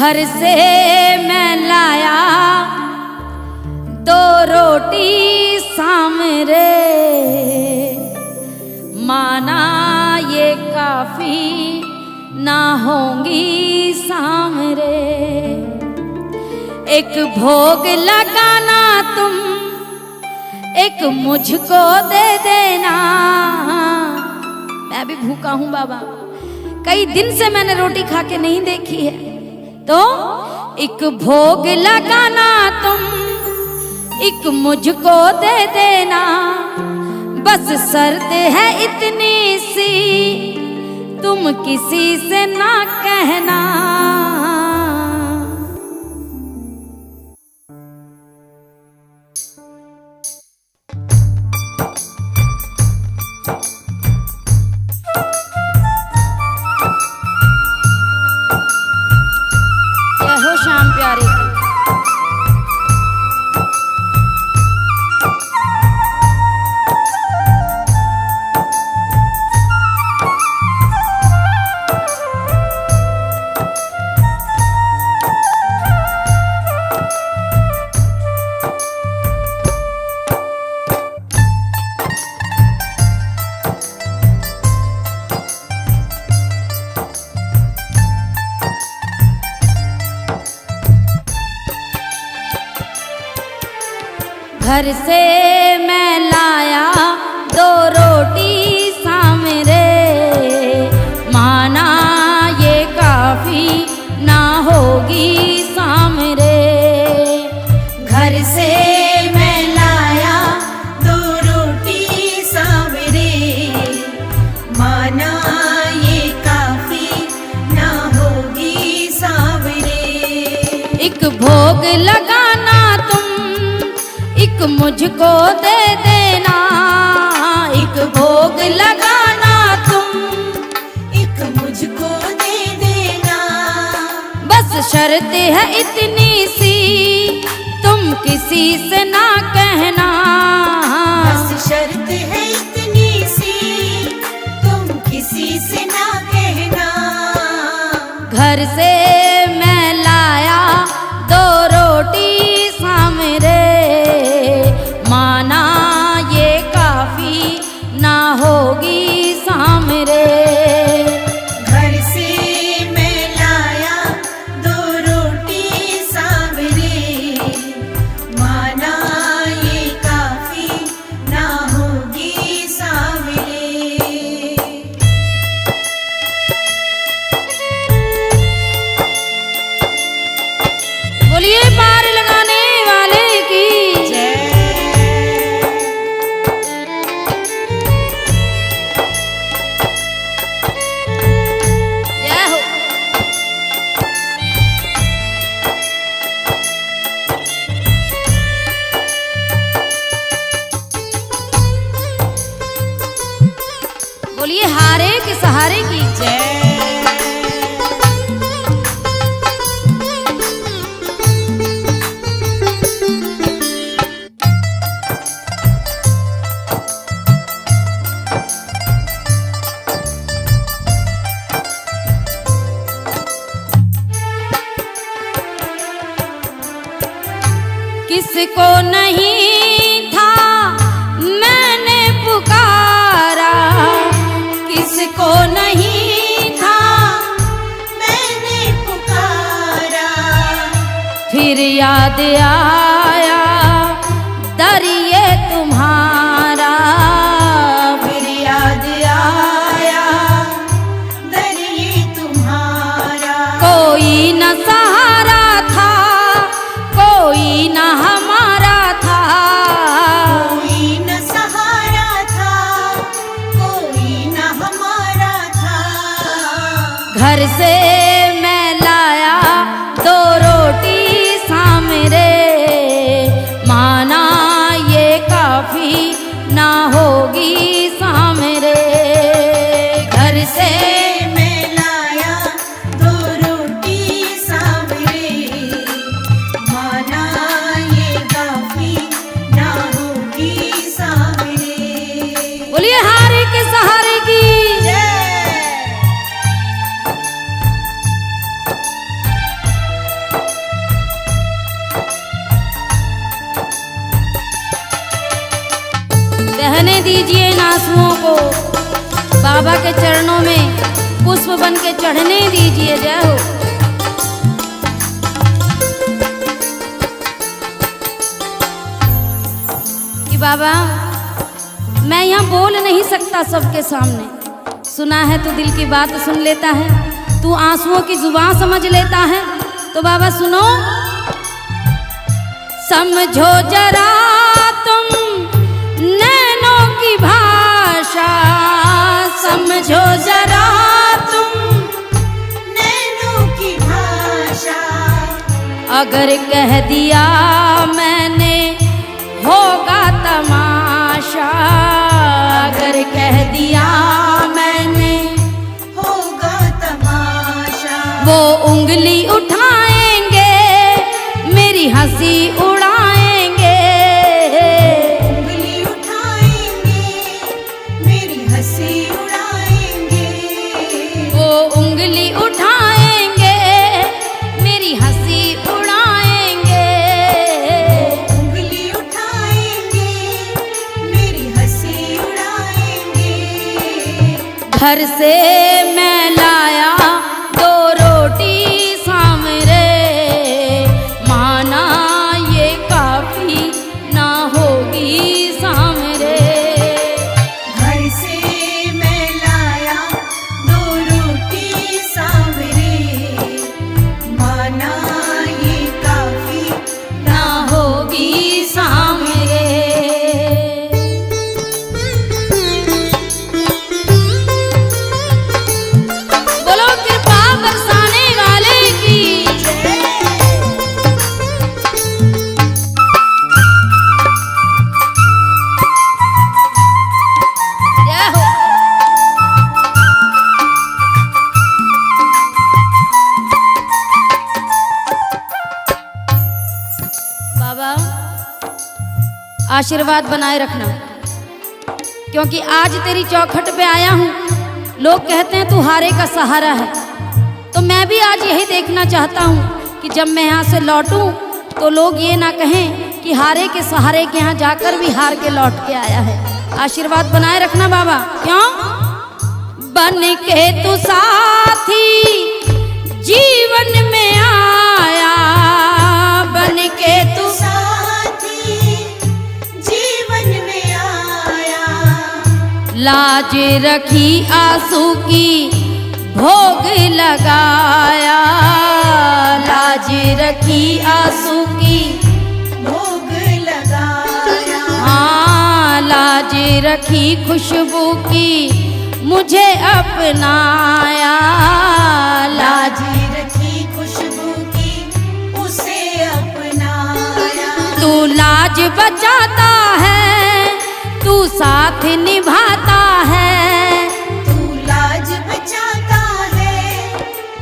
घर से मैं लाया 2 रोटी सामरे, माना ये काफी ना होंगी सामरे। एक भोग लगाना तुम, एक मुझको दे देना। मैं भी भूखा हूं बाबा, कई दिन से मैंने रोटी खा के नहीं देखी है, तो एक भोग लगाना तुम, एक मुझको दे देना। बस शर्त है इतनी सी, तुम किसी से ना कहना। जय हो श्याम प्यारे की। घर से मैं लाया 2 रोटी सामरे, माना ये काफी ना होगी सामरे। घर से मैं लाया 2 रोटी सामरे, माना ये काफी ना होगी सामरे। एक भोग लगाना तुम, एक मुझको दे देना। एक भोग लगाना तुम, एक मुझको दे देना। बस शर्त है इतनी सी, तुम किसी से ना कहना। बस शर्त है इतनी सी, तुम किसी से ना कहना। घर से मैं लाया 2 रोटी सामरे, माना ये काफी ना होगी सामरे। घर से मैं लाया 2 रोटी सामरे, माना ये काफी ना होगी सामरे। बोलिए पार लगाने वाले की जय। जय हो। बोलिए हारे के सहारे की जय। किसको नहीं था मैंने पुकारा, किसको नहीं था मैंने पुकारा। फिर याद आया दर ये तुम्हारा। फिर याद आया दर ये तुम्हारा। कोई न सहारा था, कोई न हमारा था। कोई न सहारा था, कोई न हमारा था। घर से मैं लाया 2 रोटी सामरे, दीजिए इन आंसुओं को, बाबा के चरणों में पुष्प बन के चढ़ने दीजिए। जय हो। कि बाबा मैं यहाँ बोल नहीं सकता सबके सामने, सुना है तू दिल की बात सुन लेता है, तू आंसुओं की जुबान समझ लेता है। तो बाबा सुनो, समझो जरा तुम नैनों की भाषा, समझो जरा तुम नैनों की भाषा। अगर कह दिया मैंने होगा तमाशा, अगर कह दिया मैंने होगा तमाशा। वो उंगली उठाएंगे मेरी हंसी उड़ाएंगे, उंगली उठाएंगे मेरी हंसी उड़ाएंगे। वो उंगली उठाएंगे मेरी हंसी उड़ाएंगे। उंगली उठाएंगे मेरी हंसी उड़ाएंगे। घर से मैं लाया 2 रोटी सामरे, माना ये काफी ना होगी सामरे। घर से मैं लाया 2 रोटी सांवरे, माना ये काफी ना होगी सामरे। बोलो कृपा बरसाने वाले की। जय हो। बाबा आशीर्वाद बनाए रखना, क्योंकि आज तेरी चौखट पे आया हूँ। लोग कहते हैं तू हारे का सहारा है, तो मैं भी आज यही देखना चाहता हूँ कि जब मैं यहाँ से लौटूं तो लोग ये ना कहें कि हारे के सहारे के यहाँ जाकर भी हार के लौट के आया है। आशीर्वाद बनाए रखना बाबा। क्यों? बन के तू साथी जीवन में आया, बन के तू साथी जीवन में आया। लाज रखी आंसू की भोग लगाया, लाज रखी आंसू की भोग लगाया। हाँ, लाज रखी खुशबू की मुझे अपनाया, लाज रखी खुशबू की उसे अपनाया। तू लाज बचाता है, तू साथ निभाता है, तू लाज बचाता है,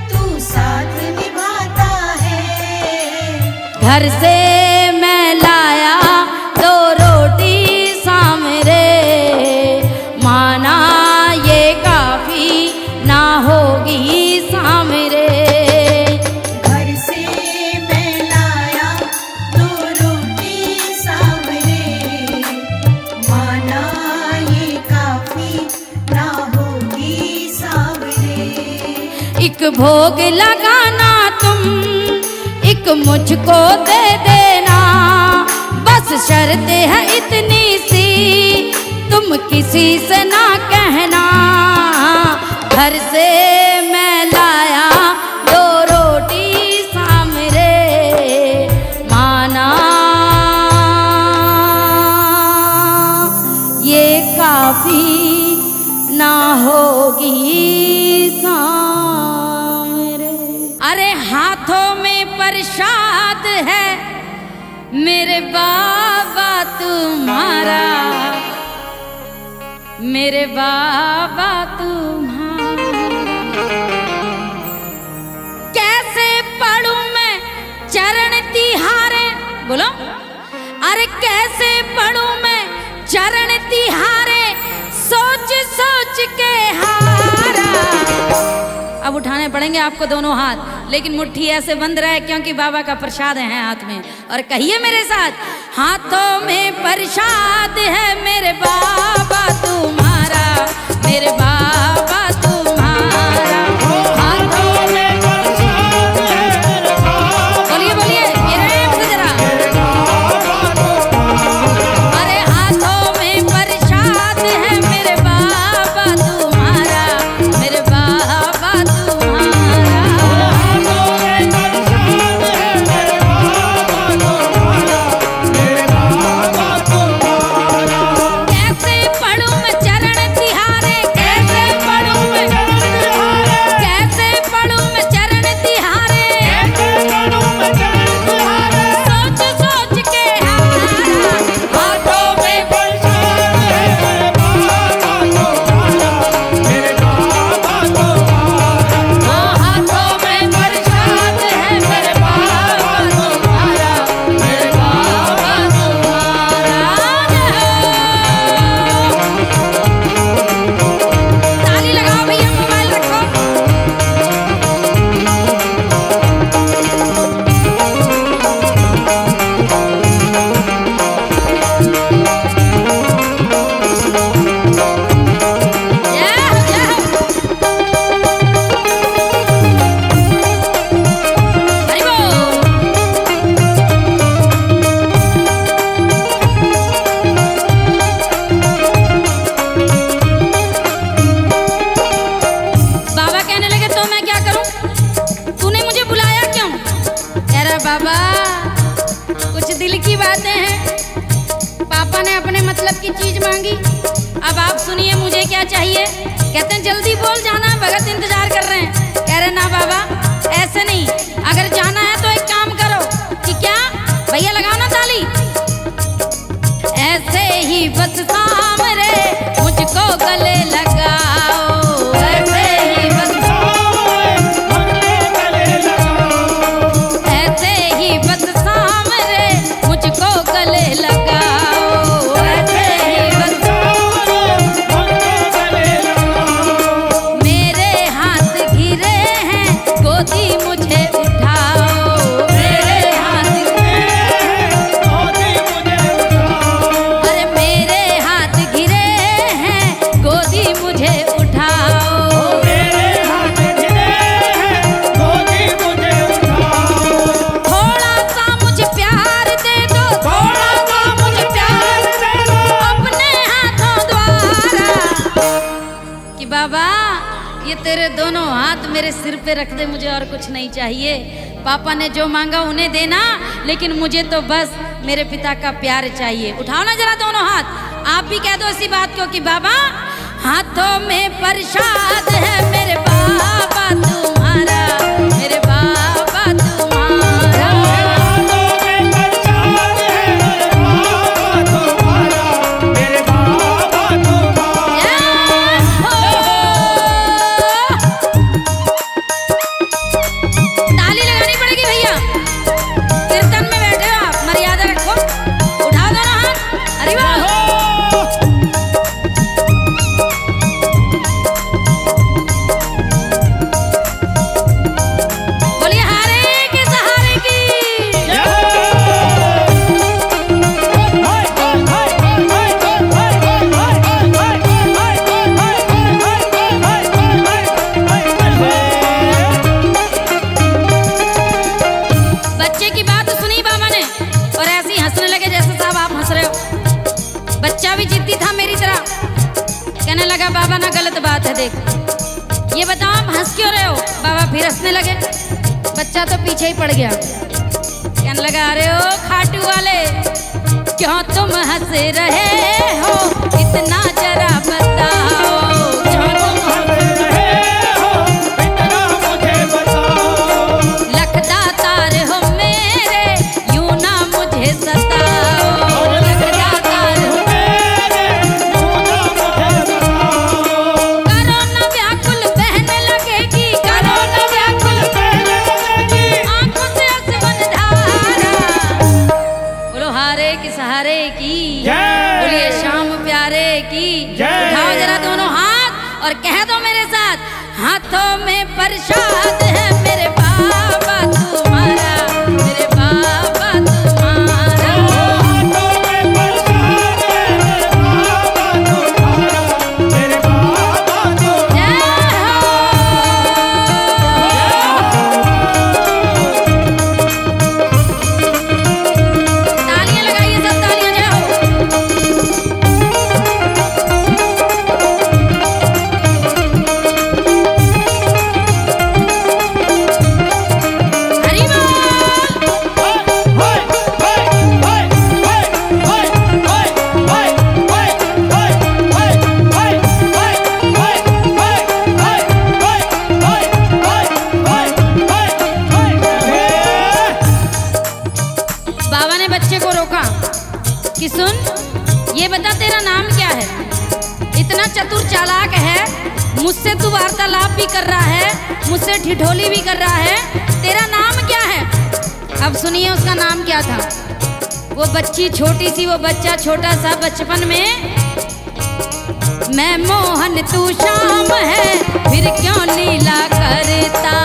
तू साथ निभाता है। घर से मैं लाया 2 रोटी सामरे, माना ये काफी ना होगी सामरे। घर से मैं लाया 2 रोटी सांवरे, माना ये काफी ना होगी सांवरे। एक भोग लगाना तुम, एक मुझको दे देना, बस शर्त है इतनी सी, तुम किसी से ना कहना। घर से मैं लाया 2 रोटी सामरे, माना ये काफी ना होगी सामरे। अरे हाथों में प्रसाद है मेरे बाबा तुम्हारा, मेरे बाबा तुम्हारा। कैसे पढ़ूं मैं चरण तिहारे, बोलो। अरे कैसे पढ़ूं मैं चरण तिहारे, सोच सोच के हारा। अब उठाने बरसाने पड़ेंगे आपको दोनों हाथ, लेकिन मुट्ठी ऐसे बंद रहे क्योंकि बाबा का प्रसाद है हाथ में। और कहिए मेरे साथ, हाथों में प्रसाद है मेरे बाबा तुम्हारा, मेरे बाबा तुम्हारा। हाथों में प्रसाद है मेरे बाबा, बोलिए बोलिए ये रेप से जरा। अरे हाथों में प्रसाद है मेरे बाबा तुम्हारा, मेरे बाबा तुम्हारा। हाथों में प्रसाद है मेरे बाबा तुम्हारा, मेरे बाबा तुम्हारा। कैसे पढ़ूं मैं चरण तिहारे, कैसे पढ़ूं मैं चरण तिहारे, कैसे पढ़ूं मैं चरण तिहारे, कैसे पढ़ूं मैं चरण तिहारे। सोच सोच के हारा, हाथों में प्रसाद है मेरे बाबा तुम्हारा, मेरे बाबा तुम्हारा। हाँ हाथों में प्रसाद है मेरे बाबा तुम्हारा, मेरे बाबा तुम्हारा। ताली लगाओ भैया, मोबाइल रखो। हरि बोल। बाबा कहने लगे तो मैं क्या करूं, तूने मुझे बुलाया क्यों? कह रहा बाबा कुछ दिल की बातें हैं, पापा ने अपने मतलब की चीज मांगी, अब आप सुनिए मुझे क्या चाहिए। कहते हैं जल्दी बोल, जाना भगत इंतजार कर रहे हैं। कह रहे ना बाबा ऐसे नहीं, अगर जाना है तो एक काम करो कि क्या, भैया लगाओ ना ताली। ऐसे ही बस सामने मुझको गले लगाओ, ऐसे ही बस ऐसे ही बस सामने मुझको गले लगाओ, ऐसे ही बस मेरे हाथ घिरे हैं गोदी मुझे उठाओ, मेरे हाथ अरे मेरे हाथ घिरे हैं गोदी मुझे उठाओ, मेरे हाथ घिरे हैं गोदी मुझे उठाओ। थोड़ा सा मुझे प्यार दे दो, थोड़ा सा मुझे प्यार दे दो अपने हाथों द्वारा। कि बाबा ये तेरे दोनों हाथ मेरे सिर पे रख दे, मुझे और कुछ नहीं चाहिए। पापा ने जो मांगा उन्हें देना, लेकिन मुझे तो बस मेरे पिता का प्यार चाहिए। उठाओ ना जरा दोनों हाथ, आप भी कह दो इसी बात को कि बाबा हाथों में प्रसाद है मेरे बाबा तुम्हारा, मेरे बाबा तुम्हारा। हाथों में प्रसाद है मेरे बाबा तुम्हारा, मेरे बाबा तुम्हारा। ताली लगानी पड़ेगी भैया, कीर्तन में बैठे हो आप, मर्यादा रखो। उठाओ दोनों हाथ, हरि बोल। बोलिए हारे के सहारे की। बच्चे की बात सुनी बाबा ने और ऐसे ही हंसने लगे जैसे साहब आप हंस रहे हो। बच्चा भी जिद्दी था मेरी तरह, कहने लगा बाबा ना गलत बात है, देख ये बताओ आप हंस क्यों रहे हो। बाबा फिर हंसने लगे, बच्चा तो पीछे ही पड़ गया। कहने लगा अरे ओ खाटू वाले क्यों तुम हंस रहे हो, इतना जरा बताओ। क्यों तुम हंस रहे हो, इतना मुझे बताओ। लखदा तार हो मेरे, यूं ना मुझे सताओ। लखदा तार हो मेरे यूं ना मुझे बताओ। करो न व्याकुल बहने लगेगी, करो न व्याकुल पहले लगेगी आंखों से आसमान धारा। बोलो हारे के सहारे की, जय। बोलिए श्याम प्यारे की। जय। उठाओ जरा कि सुन, ये बता तेरा नाम क्या है? इतना चतुर चालाक है, मुझसे तू वार्तालाप भी कर रहा है, मुझसे ठिठोली भी कर रहा है, तेरा नाम क्या है? अब सुनिए उसका नाम क्या था। वो बच्ची छोटी सी, वो बच्चा छोटा सा, बचपन में मैं मोहन तू शाम है, फिर क्यों लीला करता।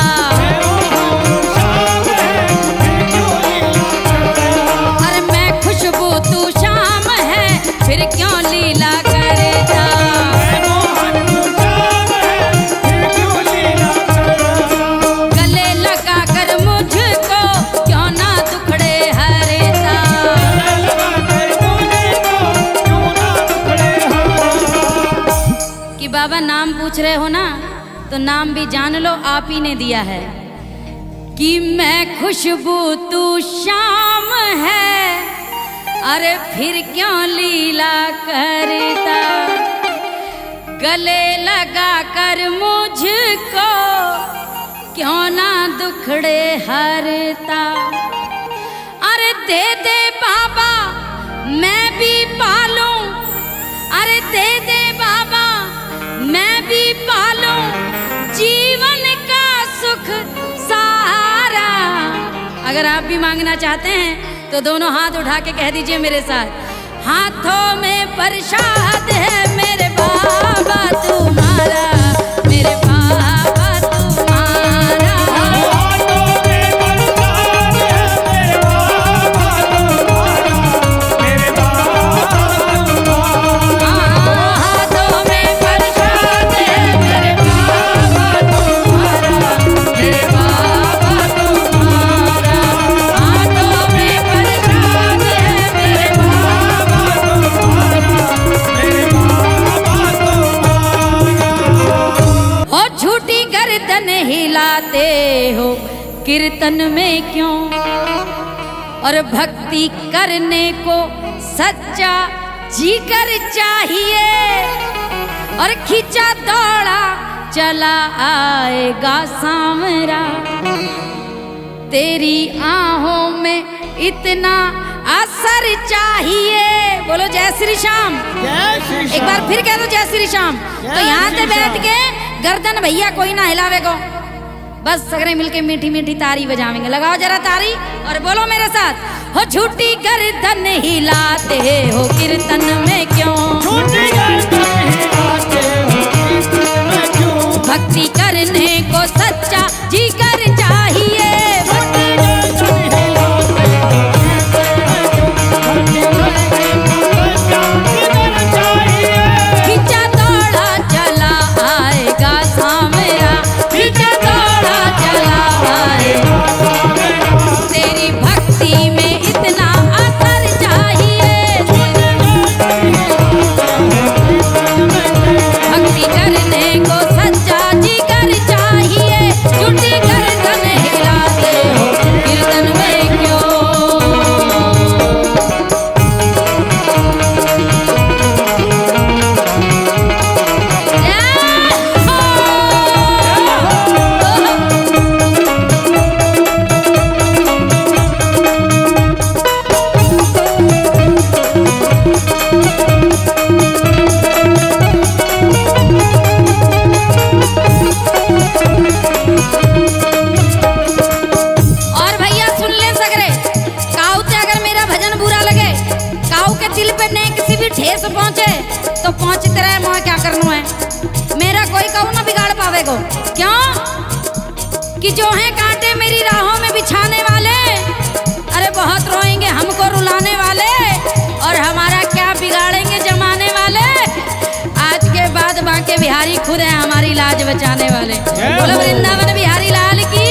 अरे मैं खुशबू तू शाम है, फिर क्यों लीला करता। गले लगा कर मुझको क्यों ना दुखड़े हरता। कि बाबा नाम पूछ रहे हो ना, तो नाम भी जान लो, आप ही ने दिया है कि मैं खुशबू तू शाम है, अरे फिर क्यों लीला करता। गले लगा कर मुझको क्यों ना दुखड़े हरता। अरे दे दे बाबा मैं भी पालूं, अरे दे दे बाबा मैं भी पालूं, जीवन का सुख सहारा। अगर आप भी मांगना चाहते हैं तो दोनों हाथ उठा के कह दीजिए मेरे साथ, हाथों में प्रसाद है मेरे बाबा तुम्हारा, मेरे बाबा तुम्हारा। हाथों में प्रसाद है मेरे बाबा तुम्हारा, मेरे बाबा तुम्हारा। हाथों में प्रसाद है मेरे बाबा तुम्हारा, मेरे बाबा तुम्हारा। हाथों में प्रसाद है मेरे बाबा मेरे बाबा तुम्हारा। हो झूठी गर्दन हिलाते हो कीर्तन में क्यों, और भक्ति करने को सच्चा जिगर चाहिए, और खींचा दौड़ा चला आएगा सामरा। तेरी आहों में इतना असर चाहिए। बोलो जय श्री श्याम। एक बार फिर कह दो जय श्री श्याम। तो यहाँ से बैठ के गर्दन भैया कोई ना हिलावे को, बस सगरे मिलके मीठी मीठी तारी बजावेंगे। लगाओ जरा तारी और बोलो मेरे साथ, हो झूठी गर्दन हिलाते हो कीर्तन में क्यों, झूठी गर्दन हिलाते हो कीर्तन में क्यों। भक्ति करने को सच्चा जिगर चाहिए। झूठी गर्दन हिलाते हो कीर्तन में क्यों। भक्ति करने को सच्चा जिगर चाहिए। खींचा दौड़ा चला आएगा सामरा, खींचा दौड़ा चला आएगा। तेरी भक्ति में इतना असर चाहिए। भक्ति करने को सच्चा जिगर चाहिए। झूठी गर्दन हिलाते हो कीर्तन में क्यों। और भैया सुन ले सगरे, काऊ ते अगर मेरा भजन बुरा लगे, काऊ के दिल पे नहीं किसी भी ठेस पहुंचे तो पहुंचते रहे, मोह क्या करना है। मेरा कोई काऊ ना बिगाड़ पावेगो। क्यों कि जो है कांटे मेरी राहों में बिछाने वाले, अरे बहुत रोएंगे हमको रुलाने वाले, और हमारा क्या बिगाड़ेंगे जमाने वाले। आज के बाद बांके बिहारी खुद है हमारी लाज बचाने वाले। बोलो वृंदावन बिहारी लाल की।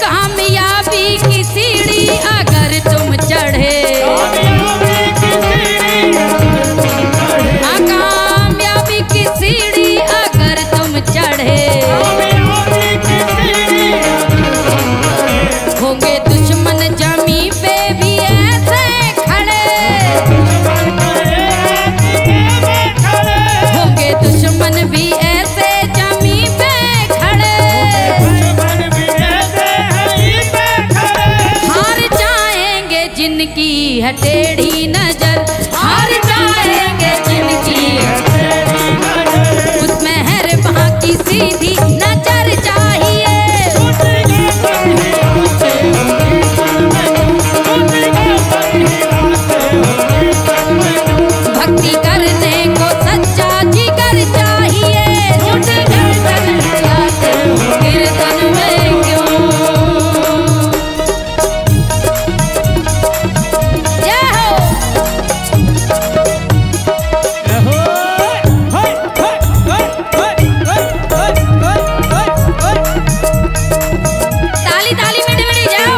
कामयाबी की सीढ़ी अगर तुम चढ़े, हाँ, कामयाबी की सीढ़ी अगर तुम चढ़े, होंगे दुश्मन जमी पे भी ऐसे खड़े, होंगे दुश्मन भी ऐसे जमी पे खड़े। है टेढ़ी नजर, हार जाएंगे जिनकी है टेढ़ी नजर। उसमें है बाकी सीधी नजर चाहिए। भक्ति करने को सच्चा जिगर चाहिए। झूठे कीर्तन हिलाते हो कीर्तन में क्यों। जय हो। ताली ताली मिठी मिठी जाओ।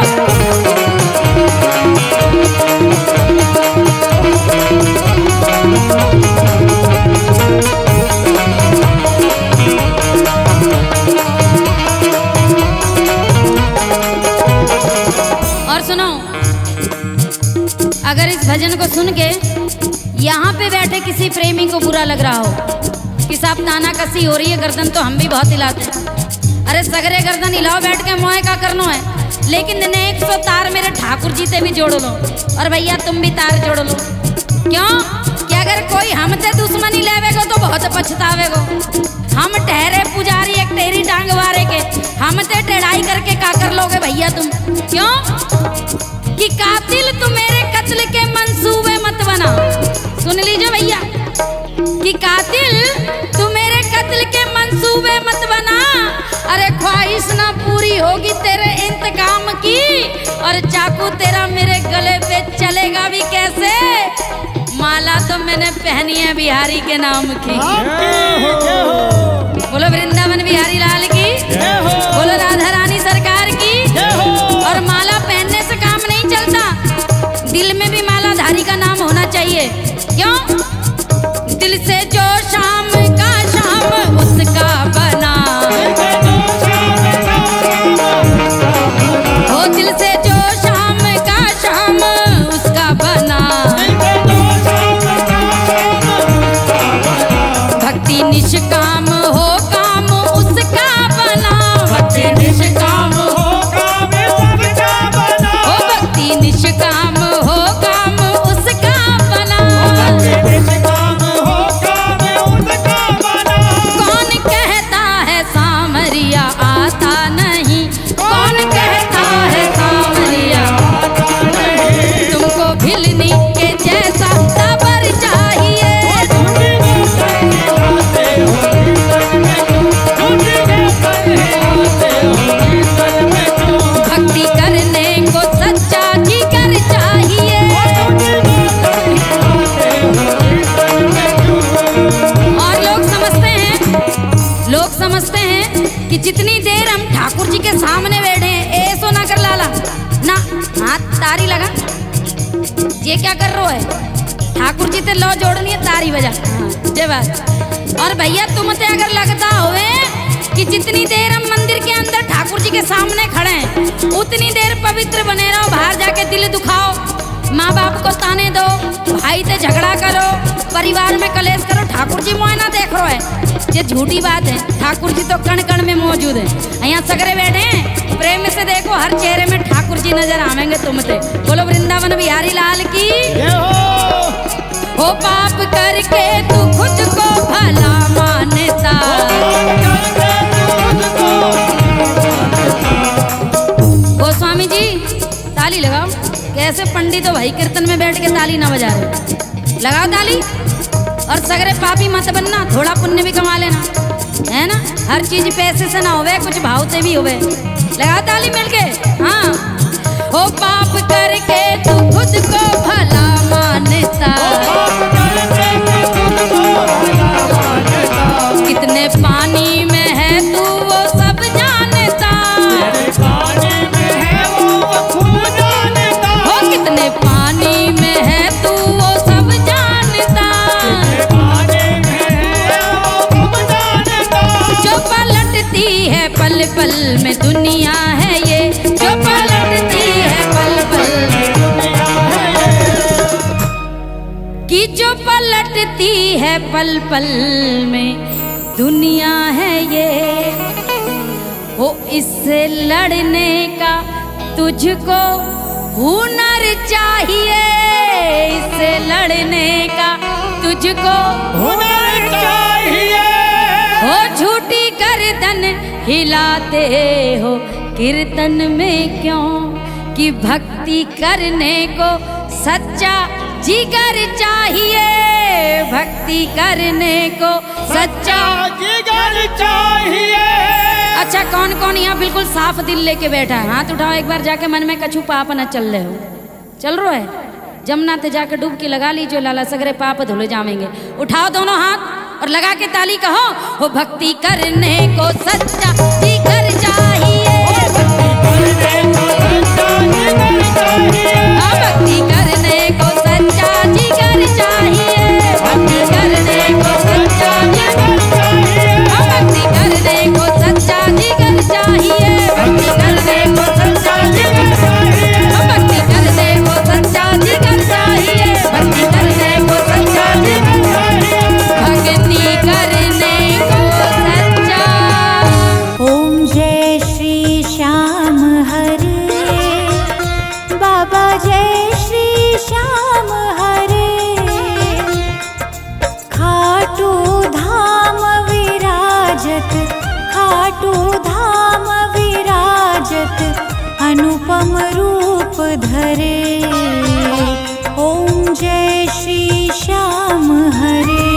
और सुनो, अगर इस भजन को सुन के यहाँ पे बैठे किसी प्रेमी को बुरा लग रहा हो कि साहब ताना कसी हो रही है, गर्दन तो हम भी बहुत हिलाते हैं। अरे सगरे गर्दन हिलाओ बैठ के, मोए का करनो है। लेकिन ने 100 तार मेरे ठाकुर जी से भी जोड़ लो, और भैया तुम भी तार जोड़ लो। क्यों कि अगर कोई हमसे दुश्मनी लेवेगो तो बहुत पछतावेगो। हम ठहरे पुजारी एक टेरी टांग वारे के, हमसे टेढ़ाई करके का कर लोगे भैया तुम। क्यों कि कातिल तू मेरे कत्ल के मंसूबे मत बना। सुन लीजिए भैया कि कातिल तू मेरे कत्ल के मंसूबे मत बना। अरे ख्वाहिश ना पूरी होगी तेरे इंतकाम की, और चाकू तेरा मेरे गले पे चलेगा भी कैसे। माला तो मैंने पहनी है बिहारी के नाम की। बोलो वृंदावन बिहारी लाल की, बोलो राधा रानी सरकार की। और माला पहनने से काम नहीं चलता, दिल में भी मालाधारी का नाम होना चाहिए। क्यों दिल से जो शाम का शाम उसका बना हो, दिल से जो शाम का शाम उसका बना। भक्ति निष्काम हो काम उसका बना। भक्ति निष्काम हो भक्ति निष्काम हो काम उसका बना। कौन कहता है सामरिया आता नहीं, कौन कहता है सामरिया तुमको भिलनी के जैसा सबर चाहिए। भक्ति करने को सच्चा जिगर चाहिए। और लोग समझते हैं कि जितनी देर हम ठाकुर जी के सामने बैठे हैं ऐसो ना कर लाला ना, हाथ तारी लगा। ये क्या कर रहे हो है, ठाकुर जी ते लो जोड़नी है, तारी बजा। जय बात। और भैया तुमसे अगर लगता होवे कि जितनी देर हम मंदिर के अंदर ठाकुर जी के सामने खड़े हैं उतनी देर पवित्र बने रहो, बाहर जाके दिल दुखाओ, माँ बाप को ताने दो, भाई से झगड़ा करो, परिवार में कलेश करो, ठाकुर जी मुआयना देख रहे है, ये झूठी बात है। ठाकुर जी तो कण कण में मौजूद है। यहाँ सगरे बैठे हैं, प्रेम से देखो, हर चेहरे में ठाकुर जी नजर आवेंगे तुमसे। बोलो वृंदावन बिहारी लाल की। हो पाप करके तू खुद को भला मानता, ओ स्वामी जी ताली लगाओ। कैसे पंडित हो भाई, कीर्तन में बैठ के ताली ना बजा रहे, लगाओ ताली। और सगरे पापी मत बनना, थोड़ा पुण्य भी कमा लेना, है ना। हर चीज पैसे से ना होवे, कुछ भाव से भी होवे। लगाओ ताली मिलके। हाँ हो पाप करके तू खुद को भला मानता, कितने पानी में है तू वो सब जानता, हो कितने पानी में है तू वो सब जानता, जो पलटती है पल पल में दुनिया है ये, जो पलटती है पल पल कि जो पलटती है पल पल में दुनिया है ये। हो इससे लड़ने का तुझको हुनर चाहिए। इससे लड़ने का तुझको हुनर चाहिए। हो झूठी गर्दन हिलाते हो कीर्तन में क्यों, कि भक्ति करने को सच्चा जिगर चाहिए, भक्ति करने को सच्चा जिगर चाहिए। अच्छा कौन कौन यहाँ बिल्कुल साफ दिल लेके बैठा है? हाथ उठाओ एक बार जाके मन में कछु पाप न चल रहे हो। चल रहा है जमुना ते जाकर डुबकी लगा लीजिए, लाला सगरे पाप धुल जावेंगे। उठाओ दोनों हाथ और लगा के ताली कहो, हो भक्ति करने को सच्चा जिगर चाहिए, हाँ, भक्ति करने को सच्चा जिगर चाहिए, भक्ति करने को सच्चा जिगर चाहिए, हाँ, भक्ति करने को सच्चा जिगर चाहिए, भक्ति करने को सच्चा जिगर चाहिए, हाँ, भक्ति करने को सच्चा जिगर चाहिए, भक्ति करने को सच्चा जिगर चाहिए, भक्ति करने को सच्चा। ओम जय श्री श्याम हरे, बाबा जय श्री श्याम हरे, खाटू धाम विराजत, खाटू धाम विराजत, अनुपम रूप धरे। ओम जय श्री श्याम हरे,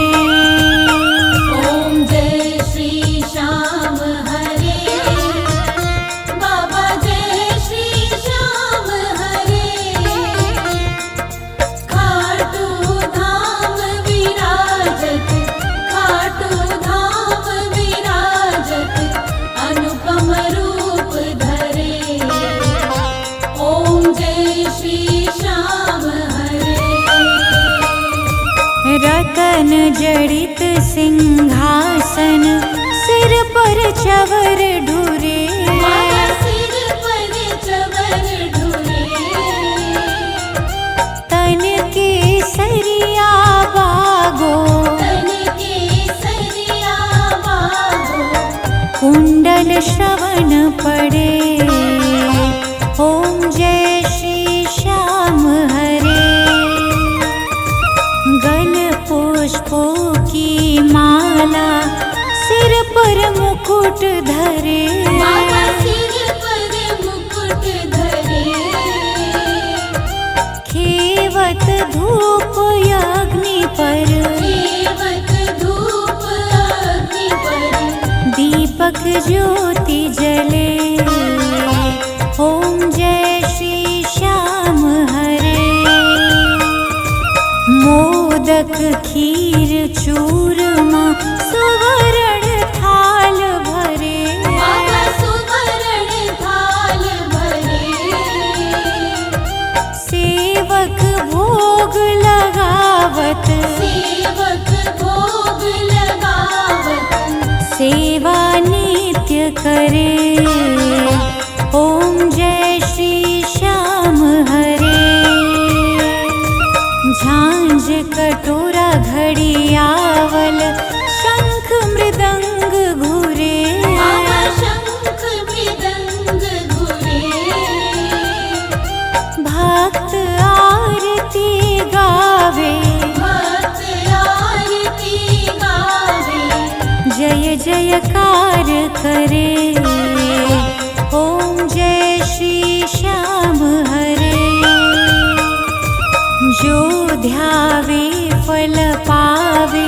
ओम जय श्री श्याम हरे, बाबा जय श्री श्याम हरे, खाटू धाम विराजत, खाटू धाम विराजत, अनुपम रूप धरे। ओम जय श्री श्याम हरे, रतन जड़ित सिंहासन, सिर पर चवर ढूरे, सिर पर चवर ढूरे, तन के सरिया बागो, तन के सरिया बागो, कुंडल श्रवण पड़े। ओम जय श्री श्याम हरे, गल पुष्पों की माला, सिर पर मुकुट धरे, सिर पर मुकुट धरे, खेवत धूप अग्नि पर, खेवत धूप अग्नि पर, दीपक ज्योति जले। ओम जय श्री श्याम हरे, मोदक खीर चूरमा, सुवर्ण थाल भरे, सुवर्ण थाल भरे, सेवक भोग लगावत, सेवक भोग लगावत, सेवा नित्य करे। ओम जय श्री श्याम हरे, झांझ कटोरा घड़ियावल, शंख मृदंग घुरे, शंख मृदंग घुरे, भक्त आरती गावे, भक्त आरती गावे, जय जयकार करे। ओम जय श्री श्याम हरे, जो ध्यावे फल पावे,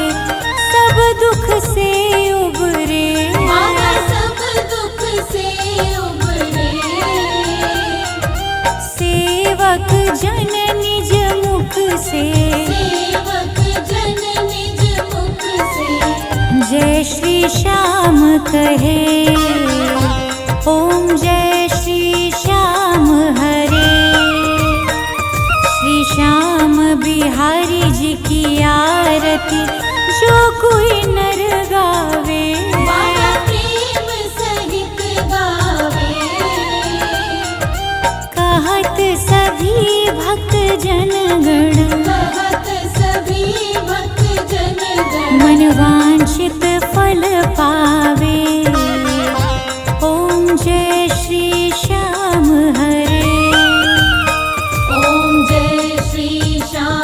सब दुख से उबरे, सब दुख से उबरे, सेवक जन निज मुख से, सेवक जन निज मुख से, जय श्री श्याम कहे। ओम जय श्री श्याम हरे, श्री श्याम बिहारी जी की आरती, जो कोई नर गावे, प्रेम सहित गावे, कहत सभी भक्त जनगण, कहत सभी भक्त जनगण, मन वांछित फल पावे। ओम जय श्री श्याम हरे, ओम जय श्री श्याम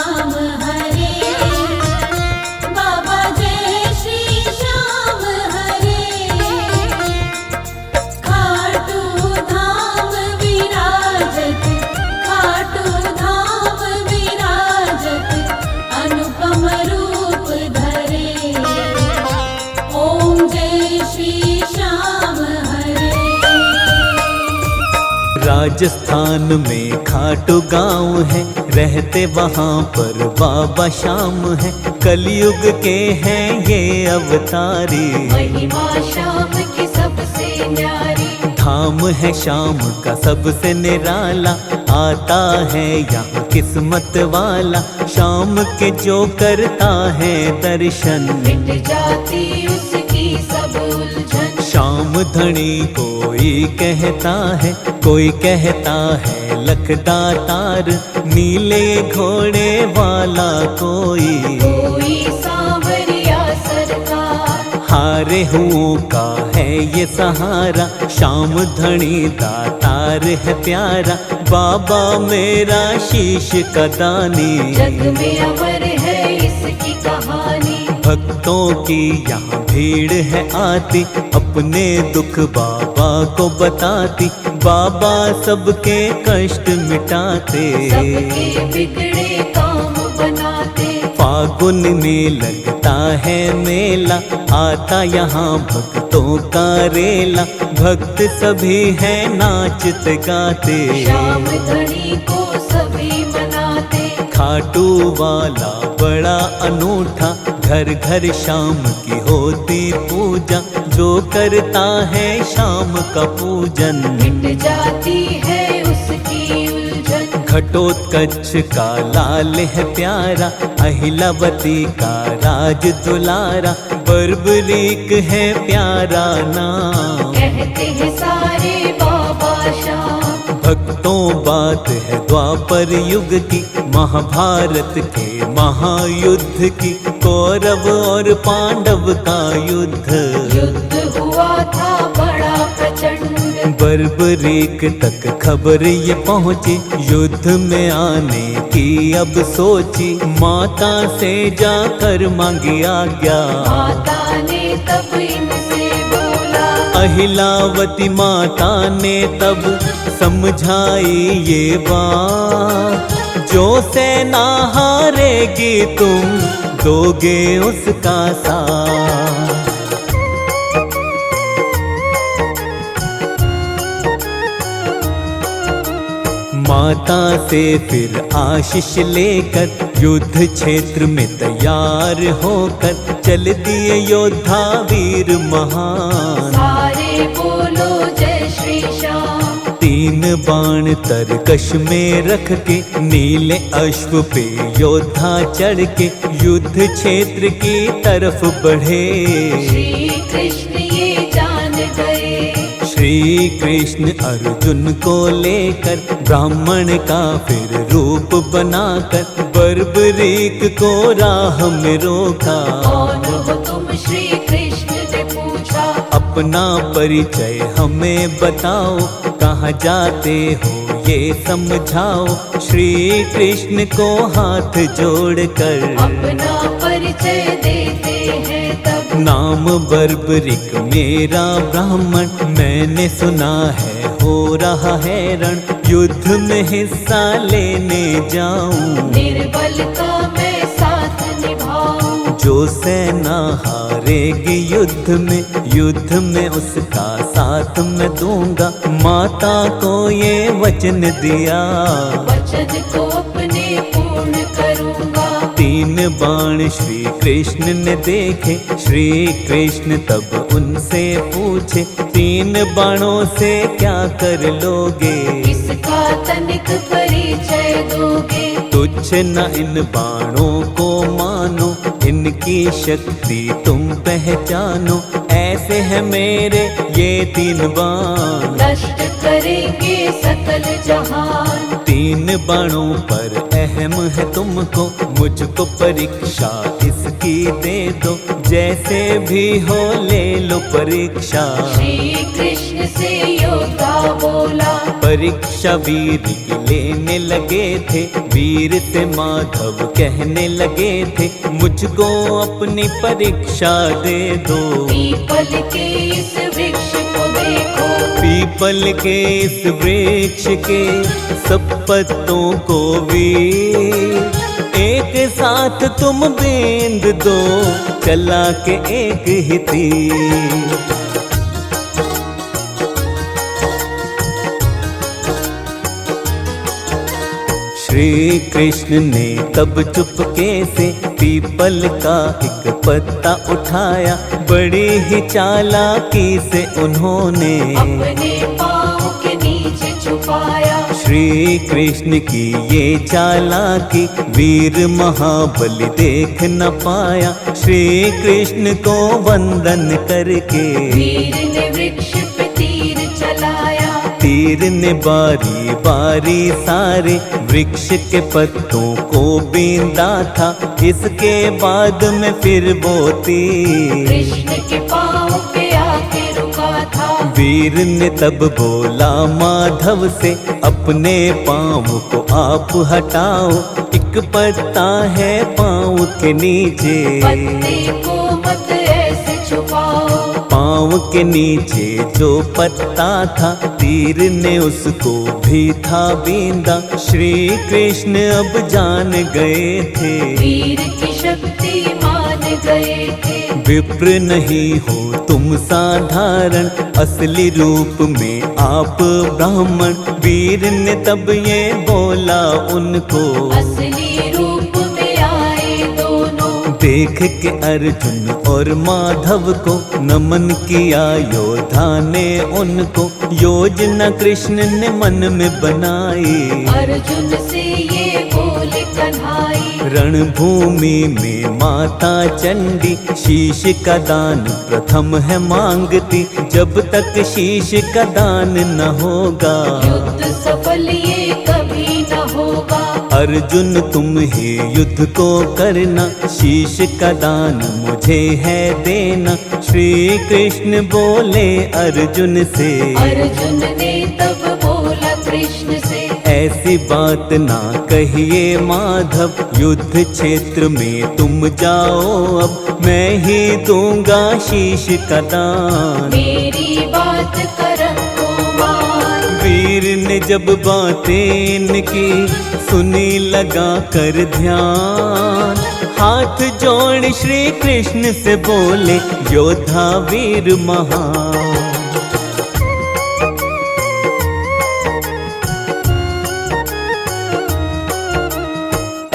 राजस्थान में खाटू गांव है, रहते वहाँ पर बाबा श्याम है। कलयुग के हैं ये अवतारी, महिमा श्याम की सबसे न्यारी। धाम है श्याम का सबसे निराला, आता है यहाँ किस्मत वाला। शाम के जो करता है दर्शन, मिट जाती उसकी सब उलझन। श्याम धनी कोई कहता है, कोई कहता है लखदातार। नीले घोड़े वाला कोई, कोई सांवरिया सरकार। हारे हुओं का है ये सहारा। श्याम धनी दातार है प्यारा, बाबा मेरा शीश का दानी। जग में अमर है इसकी कहानी। भक्तों की यहाँ भीड़ है आती, अपने दुख बाबा को बताती। बाबा सबके कष्ट मिटाते, सबके बिगड़े काम बनाते। फागुन में लगता है मेला, आता यहाँ भक्तों का रेला। भक्त सभी हैं नाचते गाते, श्याम धनी को सभी मनाते। खाटू वाला बड़ा अनूठा, घर घर शाम की होती पूजा। जो करता है शाम का पूजन, मिट जाती है उसकी उलझन। घटोत्कच का लाल है प्यारा, अहिलावती का राज दुलारा। बर्बरीक है प्यारा नाम, कहते हैं सारे बाबा श्याम। भक्तों बात है द्वापर युग की, महाभारत के महायुद्ध की। कौरव और पांडव का युद्ध, युद्ध हुआ था बड़ा प्रचंड। बर्बरीक तक खबर ये पहुंची, युद्ध में आने की अब सोची। माता से जाकर मांगी आज्ञा, माता ने तब इनसे बोला। अहिलावती माता ने तब समझाई ये बात। जो सेना हारेगी तुम दोगे उसका साथ। माता से फिर आशीष लेकर युद्ध क्षेत्र में तैयार होकर चल दिए योद्धा वीर महान। सारे बोलो जय श्री श्याम। 3 बाण तरकश में रख के, नीले अश्व पे योद्धा चढ़ के युद्ध क्षेत्र की तरफ बढ़े। श्री कृष्ण ये जान गए, श्री कृष्ण अर्जुन को लेकर ब्राह्मण का फिर रूप बनाकर बर्बरीक को राह में रोका। कौन हो तुम श्री कृष्ण ने पूछा। अपना परिचय हमें बताओ, कहाँ जाते हो ये समझाओ। श्री कृष्ण को हाथ जोड़कर अपना परिचय देते हैं तब। नाम बर्बरीक मेरा ब्राह्मण, मैंने सुना है हो रहा है रण। युद्ध में हिस्सा लेने जाऊं, निर्बल का मैं साथ निभाऊं। जो सेना हारेगी युद्ध में उसका साथ मैं दूंगा। माता को ये वचन दिया, वचन को अपने पूर्ण करूंगा। 3 बाण श्री कृष्ण ने देखे, श्री कृष्ण तब उनसे पूछे। 3 बाणों से क्या कर लोगे, इसका तनिक परिचय दोगे। तुच्छ न इन बाणों को मानो, इनकी शक्ति तुम पहचानो। ऐसे है मेरे ये 3 बाण, नष्ट करेंगे सकल जहान। 3 बाणों पर अहम है तुमको, मुझको परीक्षा इसकी दे दो। जैसे भी हो ले लो परीक्षा। श्री कृष्ण से योद्धा बोला। परीक्षा वीर की लेने लगे थे, वीर से माधव कहने लगे थे। मुझको अपनी परीक्षा दे दो। पीपल के इस वृक्ष को देखो, पीपल के इस वृक्ष के सब पत्तों को वीर एक साथ तुम बींद दो, चला के एक ही तीर। श्री कृष्ण ने तब चुपके से पीपल का एक पत्ता उठाया, बड़ी ही चालाकी से उन्होंने अपने पाँव के नीचे छुपाया। श्री कृष्ण की ये चालाकी वीर महाबली देख न पाया। श्री कृष्ण को वंदन करके वीर ने वृक्ष पे तीर चलाया। तीर ने बारी बारी सारे वृक्ष के पत्तों को बींदा था। इसके बाद में फिर वो तीर कृष्ण के पाँव पे आके रुका था। वीर ने तब बोला माधव से, अपने पाँव को आप हटाओ, एक पत्ता है पाँव के नीचे, पत्ते को मत ऐसे छुपाओ। पाँव के नीचे जो पत्ता था, तीर ने उसको भी था बींदा। श्री कृष्ण अब जान गए थे, वीर की शक्ति मान गए थे। विप्र नहीं हो तुम साधारण, असली रूप में आप ब्राह्मण। वीर ने तब ये बोला उनको, असली रूप में आए दोनों। देख के अर्जुन और माधव को नमन किया योद्धा ने उनको। योजना कृष्ण ने मन में बनाई, अर्जुन से ये बोले कन्हाई। रणभूमि में माता चंडी शीश का दान प्रथम है मांगती। जब तक शीश का दान न होगा, युद्ध सफल ये कभी न होगा। अर्जुन तुम ही युद्ध को करना, शीश का दान मुझे है देना। श्री कृष्ण बोले अर्जुन से, अर्जुन ने तब बोला कृष्ण से, ऐसी बात ना कहिए माधव, युद्ध क्षेत्र में तुम जाओ अब, मैं ही दूंगा शीश का दान। मेरी बात करम कुमार। वीर ने जब बातें इनकी सुनी लगा कर ध्यान, हाथ जोड़ श्री कृष्ण से बोले योद्धा वीर महान।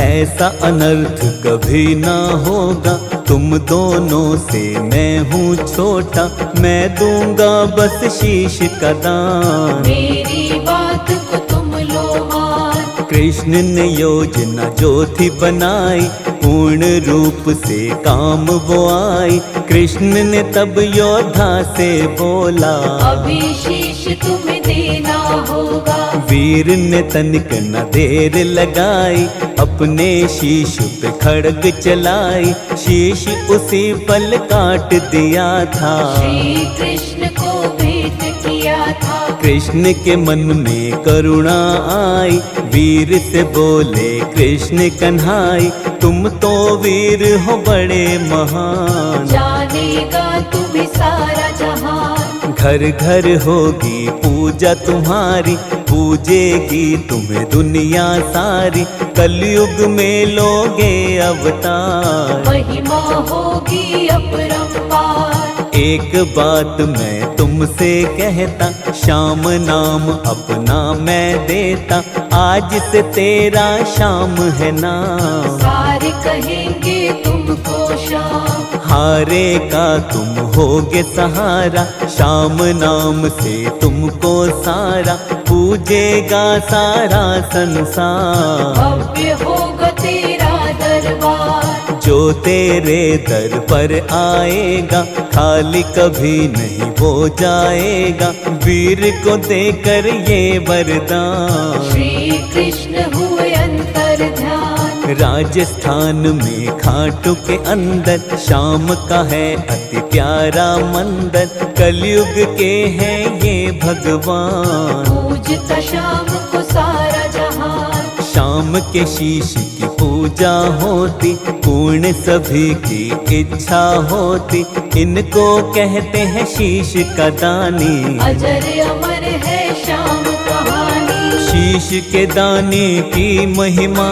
ऐसा अनर्थ कभी ना होगा, तुम दोनों से मैं हूँ छोटा, मैं दूंगा बस शीश का दान। मेरी बात को तुम लो मान। कृष्ण ने योजना जो थी बनाई, पूर्ण रूप से काम वो आई। कृष्ण ने तब योद्धा से बोला, अभी शीश तुम्हें देना होगा। वीर ने तनिक न देर लगाई, अपने शीश पे खड़ग चलाई। शीश उसी पल काट दिया था, श्री कृष्ण को भेंट किया था। कृष्ण के मन में करुणा आई, वीर से बोले कृष्ण कन्हाई, तुम तो वीर हो बड़े महान। जानेगा तुम्हें सारा जहान। घर घर होगी पूजा तुम्हारी, पूजेगी तुम्हें दुनिया सारी। कलयुग में लोगे अवतार, महिमा होगी अपरंपार। एक बात मैं तुमसे कहता, श्याम नाम अपना मैं देता। आज से तेरा श्याम है नाम, सारे कहेंगे तुमको श्याम। हारे का तुम होगे सहारा, श्याम नाम से तुमको सारा पूजेगा सारा संसार। भव्य होगा तेरा दरबार। जो तेरे दर पर आएगा, खाली कभी नहीं वो जाएगा। वीर को देकर ये वरदान, श्री कृष्ण हुए अंतर ध्यान। राजस्थान में खाटू के अंदर श्याम का है अति प्यारा मंदिर। कलयुग के हैं ये भगवान, पूजता शाम को सारा जहान। शाम के शीश की पूजा होती, पूर्ण सभी की इच्छा होती। इनको कहते हैं शीश का दानी, अजर अमर है श्याम कहानी। शीश के दाने की महिमा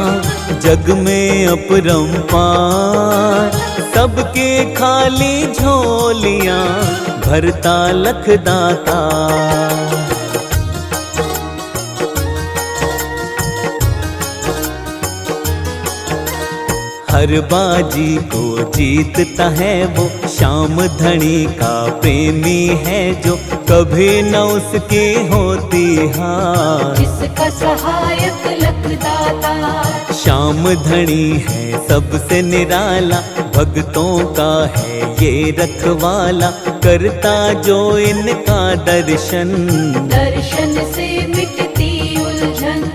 जग में अपरंपार। सबके खाली झोलियां भरता लखदाता। हर बाजी को जीतता है वो, श्याम धनी का प्रेमी है जो, कभी न उसकी होती हार। जिसका सहायक लखदाता, श्याम धनी है सबसे निराला, भक्तों का है ये रखवाला, करता जो इनका दर्शन, दर्शन से मिटती उलझन।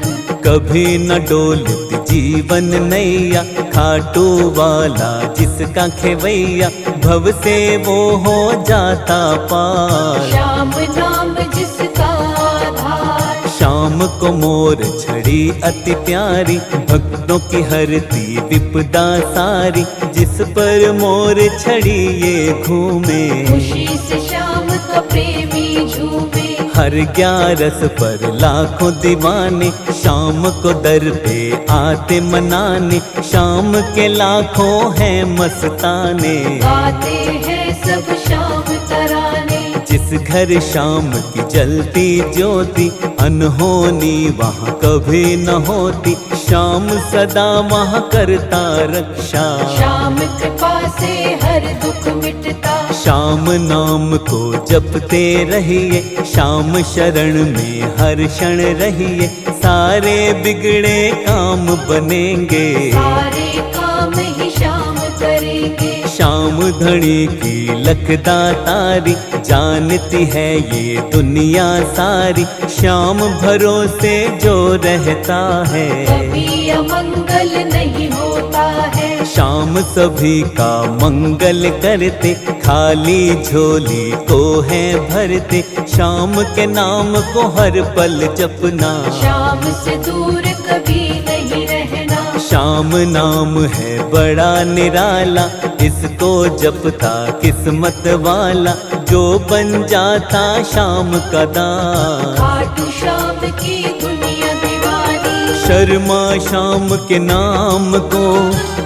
कभी न डोलती जीवन नैया, खाटू वाला जिसका खेवैया, भव से वो हो जाता पार। श्याम नाम जिसका आधार, शाम को मोर छड़ी अति प्यारी, भक्तों की हरती विपदा सारी, जिस पर मोर छड़ी ये घूमे, खुशी से श्याम का प्रेमी झूमे। हर 11 पर लाखों दीवाने, शाम को दर पे आते मनाने, शाम के लाखों हैं मस्ताने, गाते हैं सब श्याम तराने। जिस घर शाम की जलती ज्योति, अनहोनी वहाँ कभी न होती, शाम सदा वहाँ करता रक्षा। श्याम कृपा से हर दुख मिटता, श्याम नाम को जपते रहिए, श्याम शरण में हर क्षण रहिए, सारे बिगड़े काम बनेंगे, सारे काम ही श्याम करेंगे। श्याम धनी की लखदातारी, जानती है ये दुनिया सारी, श्याम भरोसे जो रहता है, कभी अमंगल नहीं होता है। श्याम सभी का मंगल करते, खाली झोली को है भरते, श्याम के नाम को हर पल जपना, श्याम से दूर कभी नहीं रहना। श्याम नाम है बड़ा निराला, इसको जपता किस्मत वाला, जो बन जाता श्याम का दास। खाटू श्याम की दुनिया दीवानी, शर्मा श्याम के नाम को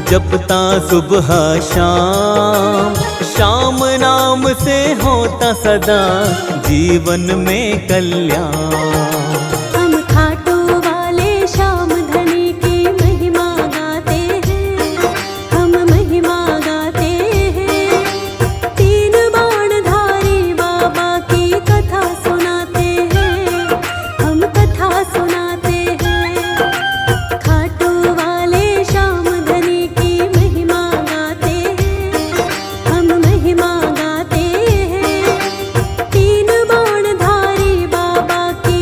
जपता सुबह शाम, श्याम नाम से होता सदा जीवन में कल्याण। हम खाटू वाले श्याम धनी की महिमा गाते हैं, हम महिमा गाते हैं। 3 बाणधारी बाबा की कथा सुनाते हैं, हम कथा सुनाते हैं। खाटू वाले श्याम धनी की महिमा गाते हैं, हम महिमा गाते हैं। 3 बाणधारी बाबा की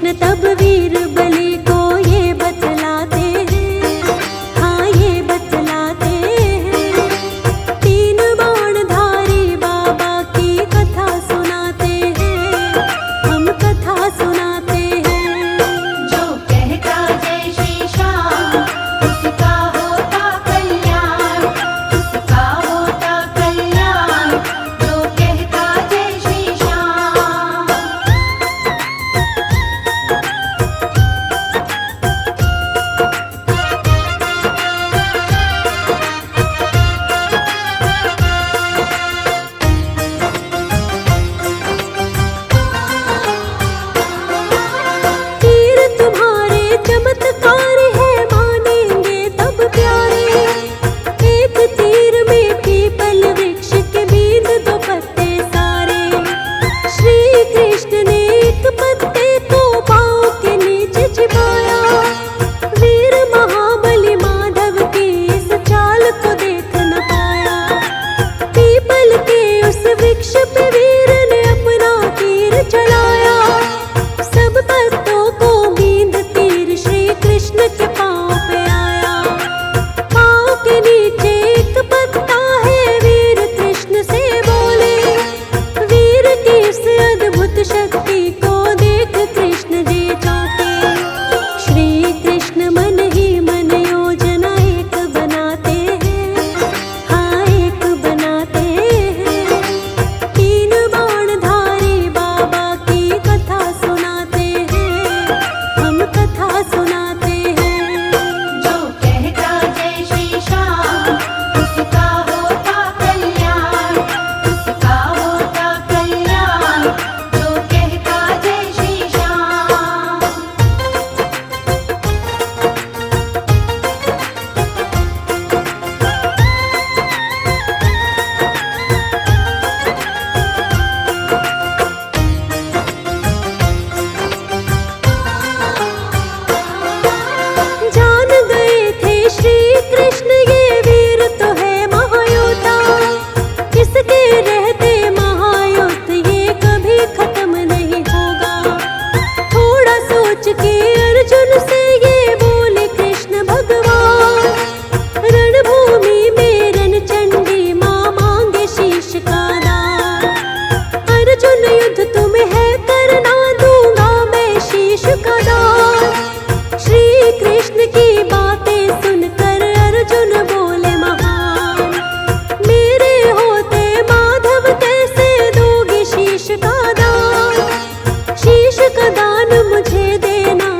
कृष्ण तब वीर बलि को ये बतलाते हैं, हाँ ये बतलाते हैं। तीन बाणधारी बाबा की कथा सुनाते हैं, हम कथा सुनाते हैं। जो कहता जय श्री श्याम उसका होता कल्याण, उसका होता कल्याण। जो कहता जय श्री श्याम। तीर तुम्हारे चमत्कार है, मानेंगे तब प्यारे। एक तीर में पीपल वृक्ष के बींद दो पत्ते सारे। श्री कृष्ण ने एक पत्ते को पाँव के नीचे छिपाया। वीर महाबली माधव की इस चाल को देख न पाया। पीपल के उस वृक्ष पे वीर ने अपना तीर चलाया। सब पत्तों को बींद तीर श्री कृष्ण के पाँव पे आया। पाँव के नीचे एक पत्ता है, वीर कृष्ण से बोले। वीर की इस अद्भुत शक्ति को देख कृष्ण जी चौंके। श्री कृष्ण मन ही मन योजना एक बनाते हैं, हाँ एक बनाते हैं। तीन बाणधारी बाबा की कथा सुनाते हैं, हम कथा सुनाते हैं। जो कहता जय श्री श्याम उसका होता कल्याण, उसका होता कल्याण। जो कहता जय श्री श्याम। जान गए थे श्री कृष्ण ये वीर तो है महायोद्धा। इसके रहते महायुद्ध ये कभी खत्म नहीं होगा। थोड़ा सोच के अर्जुन से ये बोले कृष्ण भगवान। रणभूमि में रणचंडी माँ मांगे शीश का दान। अर्जुन युद्ध तुम्हें है करना, दूंगा मैं शीश का दान। श्री कृष्ण की बातें सुनकर अर्जुन बोले महान। मेरे होते माधव कैसे दोगे शीश का दान। शीश का दान मुझे देना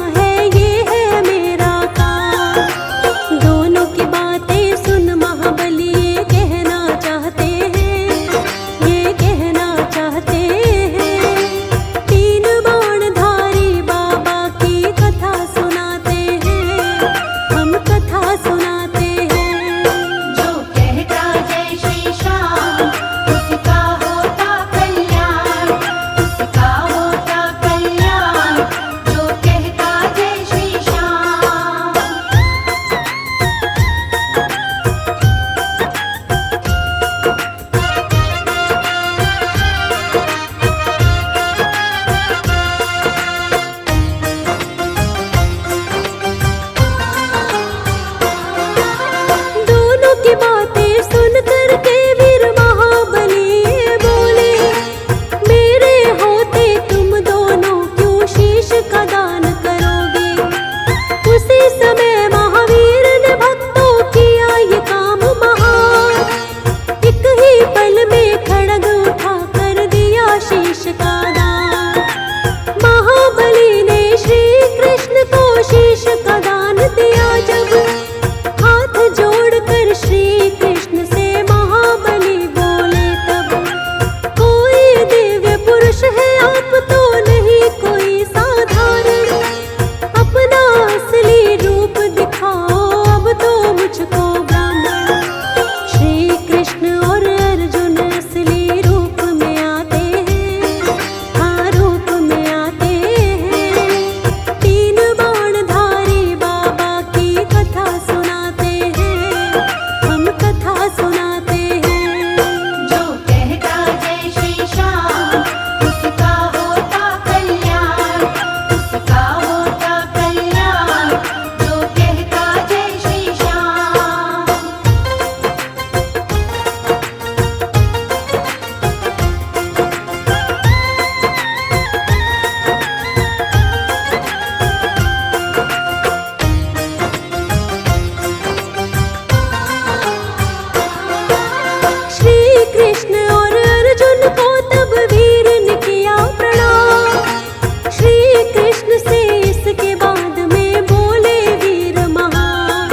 कृष्ण से इसके बाद में बोले वीर महान,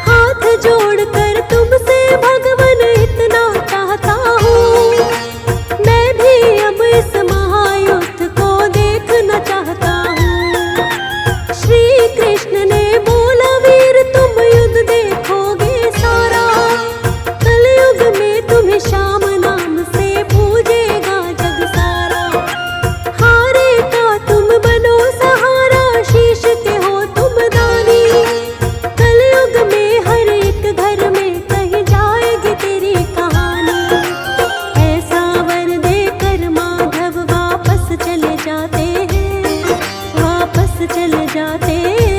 हाथ जोड़कर तुमसे भगवन इतना चाहता हूँ, मैं भी अब इस महायुद्ध को देखना चाहता हूँ। श्री कृष्ण ने बोला वीर तुम युद्ध देखोगे सारा, कलयुग में तुम्हें श्याम नाम से पूजेगा जग सारा। हारे का तुम बनो सहारा, शीश के हो तुम दानी, कलयुग में हर एक घर में कही जाएगी तेरी कहानी। ऐसा वर देकर माधव वापस चले जाते हैं, वापस चले जाते हैं।